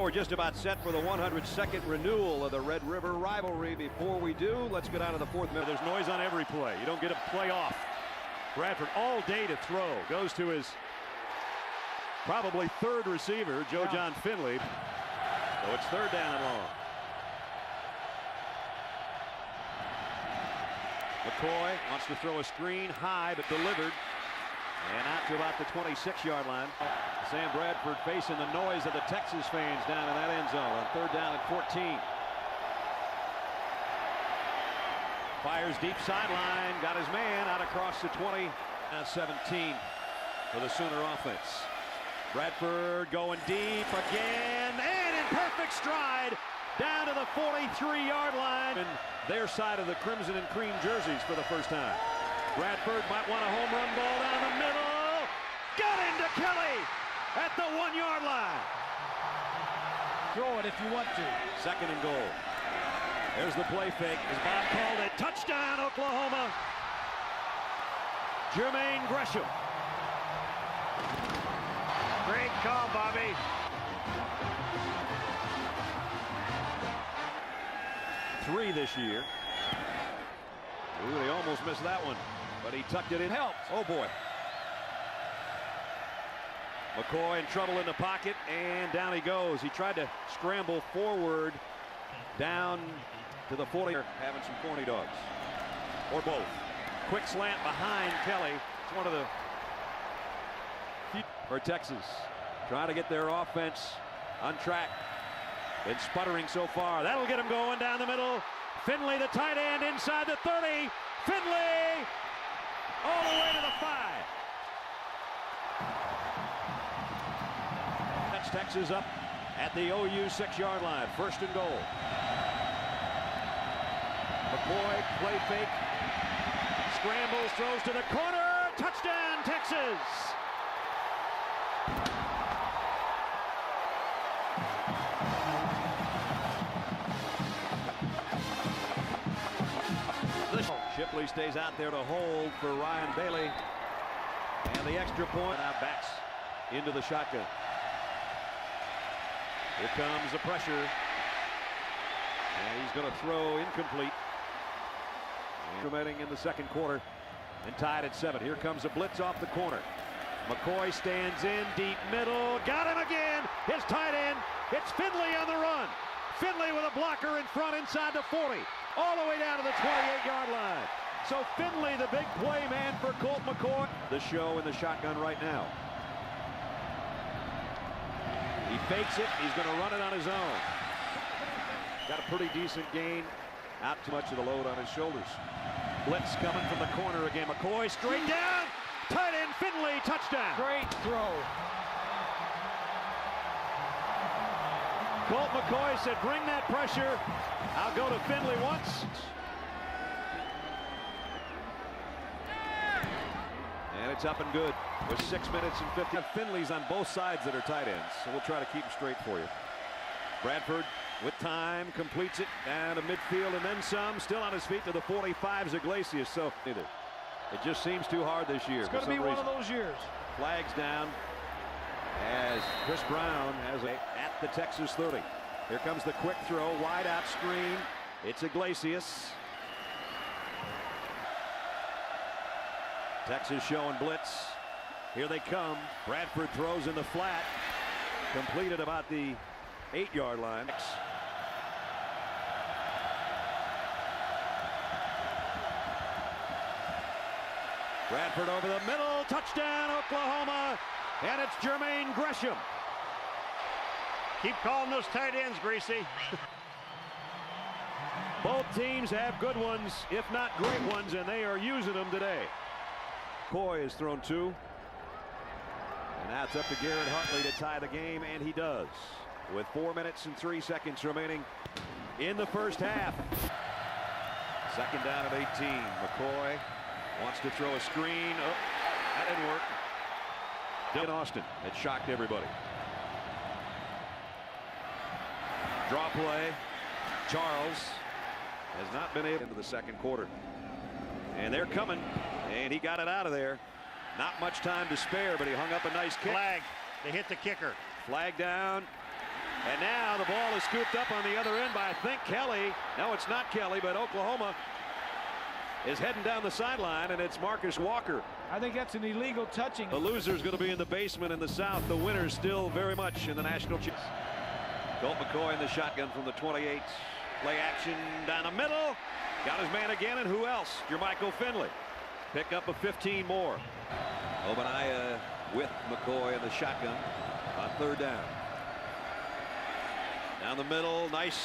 Well, we're just about set for the 102nd renewal of the Red River rivalry. Before we do, let's get out of the fourth minute. There's noise on every play. You don't get a play off. Bradford all day to throw. Goes to his probably third receiver, Joe John Finley. So it's third down and long. McCoy wants to throw a screen high, but delivered. And out to about the 26-yard line. Sam Bradford facing the noise of the Texas fans down in that end zone on third down at 14. Fires deep sideline, got his man out across the 20. Now 17 for the Sooner offense. Bradford going deep again, and in perfect stride down to the 43-yard line. And their side of the crimson and cream jerseys for the first time. Bradford might want a home run ball down the middle. Got into Kelly at the 1-yard line. Throw it if you want to. Second and goal. There's the play fake as Bob called it. Touchdown, Oklahoma. Jermaine Gresham. Great call, Bobby. Three this year. Ooh, they almost missed that one, but he tucked it in. Help! Oh boy. McCoy in trouble in the pocket, and down he goes. He tried to scramble forward down to the 40. Having some corny dogs. Or both. Quick slant behind Kelly. It's one of the for Texas. Trying to get their offense on track. Been sputtering so far. That'll get him going down the middle. Finley, the tight end, inside the 30. Finley all the way to the 5. That's Texas up at the OU 6-yard line. First and goal. McCoy, play fake. Scrambles, throws to the corner. Touchdown, Texas. Shipley stays out there to hold for Ryan Bailey. And the extra point. Now backs into the shotgun. Here comes the pressure. And he's going to throw incomplete. Remaining in the second quarter and tied at 7. Here comes a blitz off the corner. McCoy stands in deep middle. Got him again. His tight end. It's Finley on the run. Finley with a blocker in front inside the 40. All the way down to the 28-yard line. So Finley, the big play man for Colt McCoy. The show in the shotgun right now. He fakes it. He's going to run it on his own. Got a pretty decent gain. Not too much of the load on his shoulders. Blitz coming from the corner again. McCoy straight down. Tight end Finley, touchdown. Great throw. Colt McCoy said, bring that pressure. I'll go to Finley once. And it's up and good with 6 minutes and 50. Finley's on both sides that are tight ends, so we'll try to keep them straight for you. Bradford with time completes it down to midfield and then some. Still on his feet to the 45's Iglesias. So it just seems too hard this year. It's going to be one of those years. Flags down as Chris Brown has at the Texas 30. Here comes the quick throw, wide out screen. It's Iglesias. Texas showing blitz. Here they come. Bradford throws in the flat. Completed about the 8-yard line. Bradford over the middle. Touchdown, Oklahoma. And it's Jermaine Gresham. Keep calling those tight ends, Greasy. Both teams have good ones, if not great ones, and they are using them today. McCoy has thrown 2. And now it's up to Garrett Huntley to tie the game, and he does. With 4 minutes and 3 seconds remaining in the first half. Second down at 18. McCoy wants to throw a screen. Oh, that didn't work. Dylan Austin, it shocked everybody. Draw play. Charles has not been able into the second quarter. And they're coming, and he got it out of there. Not much time to spare, but he hung up a nice kick. Flag. They hit the kicker. Flag down. And now the ball is scooped up on the other end by, I think, Kelly. No, it's not Kelly, but Oklahoma is heading down the sideline, and it's Marcus Walker. I think that's an illegal touching. The loser is going to be in the basement in the South. The winner still very much in the national championship. Colt McCoy in the shotgun from the 28. Play action down the middle. Got his man again, and who else? Jermichael Finley. Pick up a 15 more. Obadiah with McCoy in the shotgun on third down. Down the middle, nice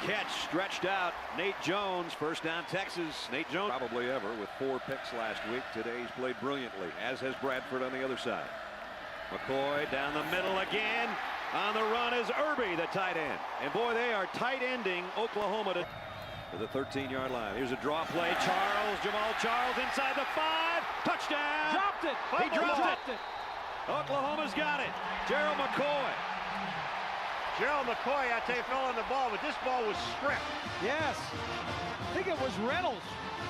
catch, stretched out. Nate Jones, first down Texas. Nate Jones probably ever with 4 picks last week. Today he's played brilliantly, as has Bradford on the other side. McCoy down the middle again. On the run is Irby, the tight end. And boy, they are tight ending Oklahoma to the 13-yard line. Here's a draw play. Jamal Charles inside the 5. Touchdown. Dropped it. He dropped it. Oklahoma's got it. Gerald McCoy. Gerald McCoy, I tell you, fell on the ball, but this ball was stripped. Yes. I think it was Reynolds.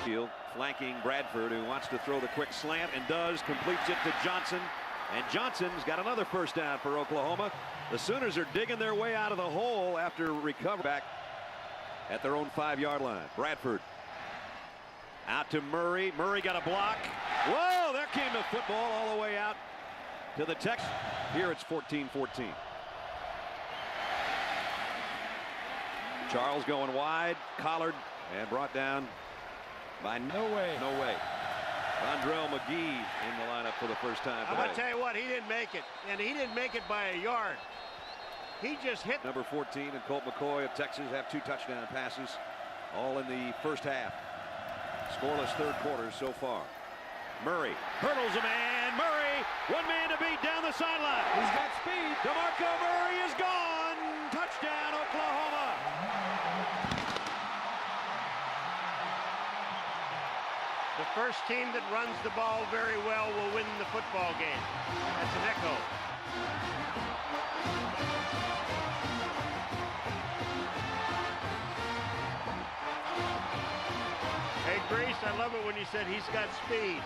Field flanking Bradford, who wants to throw the quick slant and does. Completes it to Johnson. And Johnson's got another first down for Oklahoma. The Sooners are digging their way out of the hole after recovery back at their own 5-yard line. Bradford out to Murray. Murray got a block. Whoa, there came the football all the way out to the Texans. Here it's 14-14. Charles going wide, collared, and brought down by No way. Rondrell McGee in the lineup for the first time today. I'm going to tell you what, he didn't make it, and he didn't make it by a yard. He just hit. Number 14 and Colt McCoy of Texas have 2 touchdown passes, all in the first half. Scoreless third quarter so far. Murray hurdles a man. Murray, one man to beat down the sideline. He's got speed. DeMarco Murray is gone. Touchdown, Oklahoma. The first team that runs the ball very well will win the football game. That's an echo. Hey, Grace, I love it when you said he's got speed.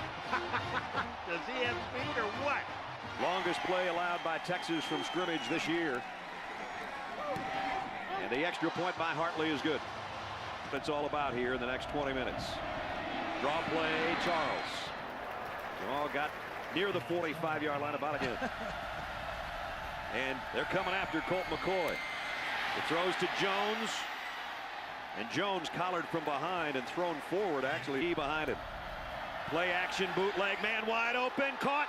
Does he have speed or what? Longest play allowed by Texas from scrimmage this year. And the extra point by Hartley is good. That's all about here in the next 20 minutes. Draw play, Charles. Jamal got near the 45-yard line, about again. And they're coming after Colt McCoy. It throws to Jones. And Jones collared from behind and thrown forward, actually, he behind him. Play action, bootleg, man wide open, caught.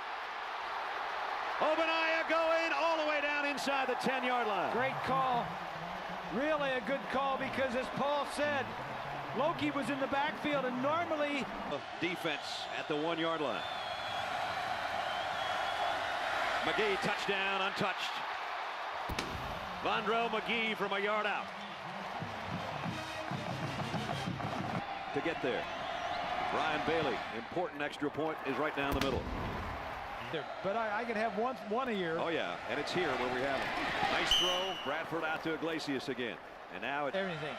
Obadiah going all the way down inside the 10-yard line. Great call. Really a good call because, as Paul said, Loki was in the backfield, and normally defense at the 1-yard line. McGee touchdown, untouched. Vondrell McGee from a yard out to get there. Ryan Bailey, important extra point, is right down the middle. But I could have one a year. Oh yeah, and it's here where we have it. Nice throw. Bradford out to Iglesias again, and now it's Everything.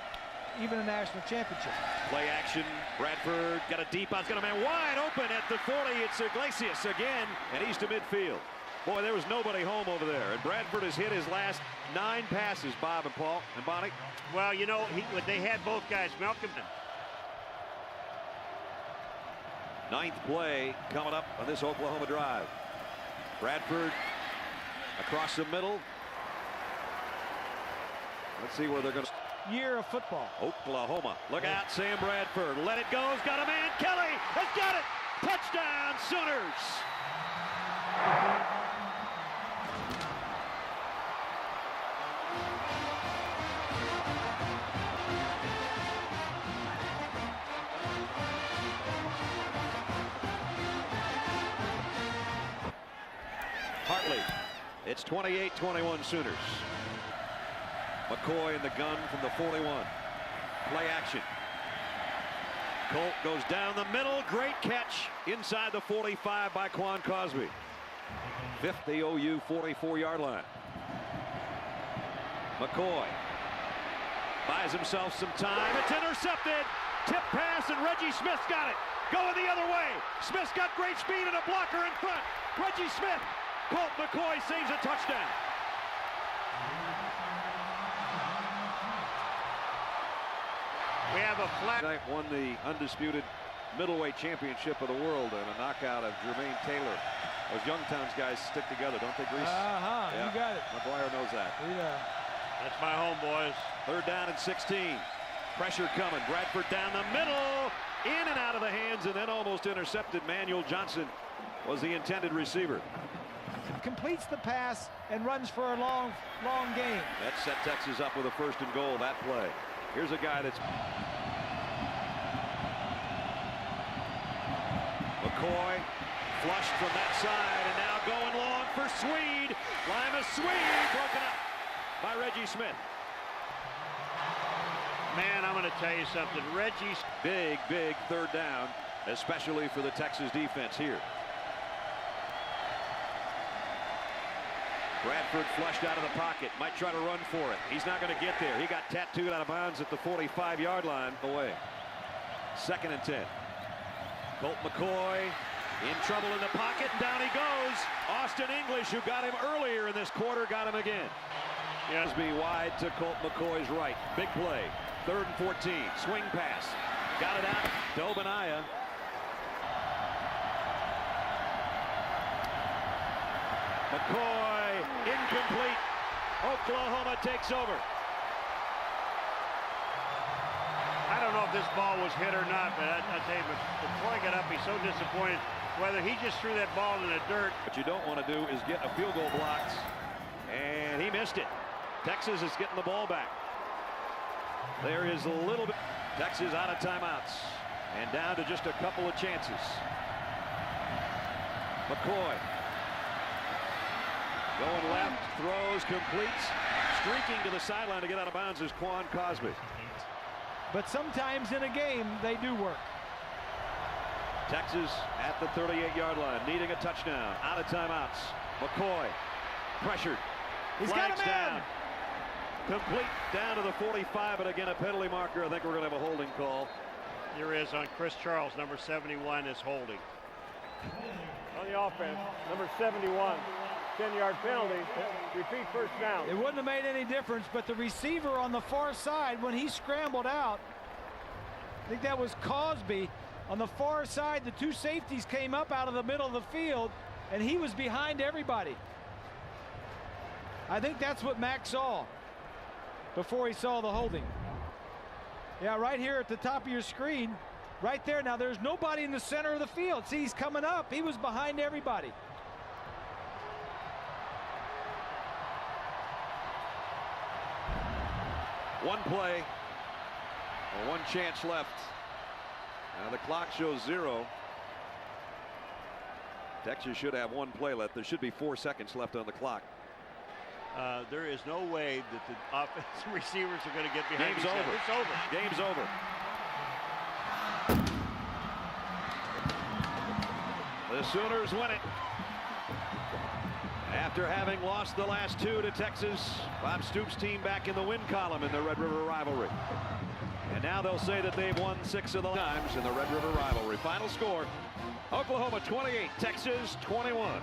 Even a national championship. play action. Bradford got a deep out. Got a man wide open at the 40. It's Iglesias again, and he's to midfield. Boy, there was nobody home over there. And Bradford has hit his last 9 passes, Bob and Paul and Bonnie. Well, you know, they had both guys. Malcolm. 9th play coming up on this Oklahoma drive. Bradford across the middle. Let's see where they're going to. Year of football. Oklahoma. Look out, Sam Bradford. Let it go. He's got a man. Kelly has got it. Touchdown, Sooners. Hartley. It's 28-21 Sooners. McCoy in the gun from the 41. Play action. Colt goes down the middle. Great catch inside the 45 by Quan Cosby. 5th the OU 44-yard line. McCoy buys himself some time. It's intercepted. Tip pass, and Reggie Smith got it. Going the other way. Smith's got great speed and a blocker in front. Reggie Smith. Colt McCoy saves a touchdown. of a flat. Tonight won the undisputed middleweight championship of the world in a knockout of Jermaine Taylor. Those Youngtowns guys stick together, don't they, Grease? Yeah. You got it. McGuire knows that. Yeah. That's my home, boys. Third down and 16. Pressure coming. Bradford down the middle. In and out of the hands and then almost intercepted. Manuel Johnson was the intended receiver. Completes the pass and runs for a long game. That set Texas up with a 1st and goal that play. Here's a guy that's McCoy flushed from that side and now going long for Swede. Lima Swede broken up by Reggie Smith. Man, I'm going to tell you something. Reggie's Big 3rd down, especially for the Texas defense here. Bradford flushed out of the pocket, might try to run for it. He's not going to get there. He got tattooed out of bounds at the 45-yard line away. 2nd and 10. Colt McCoy in trouble in the pocket, and down he goes. Austin English, who got him earlier in this quarter, got him again. Crosby wide to Colt McCoy's right. Big play. 3rd and 14. Swing pass. Got it out. Dobenaya. McCoy incomplete. Oklahoma takes over. I don't know if this ball was hit or not, but I tell you, McCoy got up. He's so disappointed. Whether he just threw that ball in the dirt. What you don't want to do is get a field goal blocked. And he missed it. Texas is getting the ball back. There is a little bit. Texas out of timeouts. And down to just a couple of chances. McCoy. Going left, throws, completes. Streaking to the sideline to get out of bounds is Quan Cosby. But sometimes in a game, they do work. Texas at the 38-yard line, needing a touchdown. Out of timeouts. McCoy pressured. He's got a man. Down. Complete down to the 45, but again a penalty marker. I think we're going to have a holding call. Here is on Chris Charles, number 71 is holding. On the offense, number 71, 10-yard penalty. Repeat 1st down. It wouldn't have made any difference, but the receiver on the far side, when he scrambled out, I think that was Cosby. On the far side, the 2 safeties came up out of the middle of the field, and he was behind everybody. I think that's what Max saw before he saw the holding. Yeah, right here at the top of your screen, right there. Now, there's nobody in the center of the field. See, he's coming up. He was behind everybody. One play, or one chance left. Now the clock shows 0. Texas should have 1 play left. There should be 4 seconds left on the clock. There is no way that the offensive receivers are going to get behind. Game's over. It's over. Game's over. The Sooners win it. After having lost the last 2 to Texas, Bob Stoops' team back in the win column in the Red River rivalry. And now they'll say that they've won 6 of the times in the Red River rivalry. Final score, Oklahoma 28, Texas 21.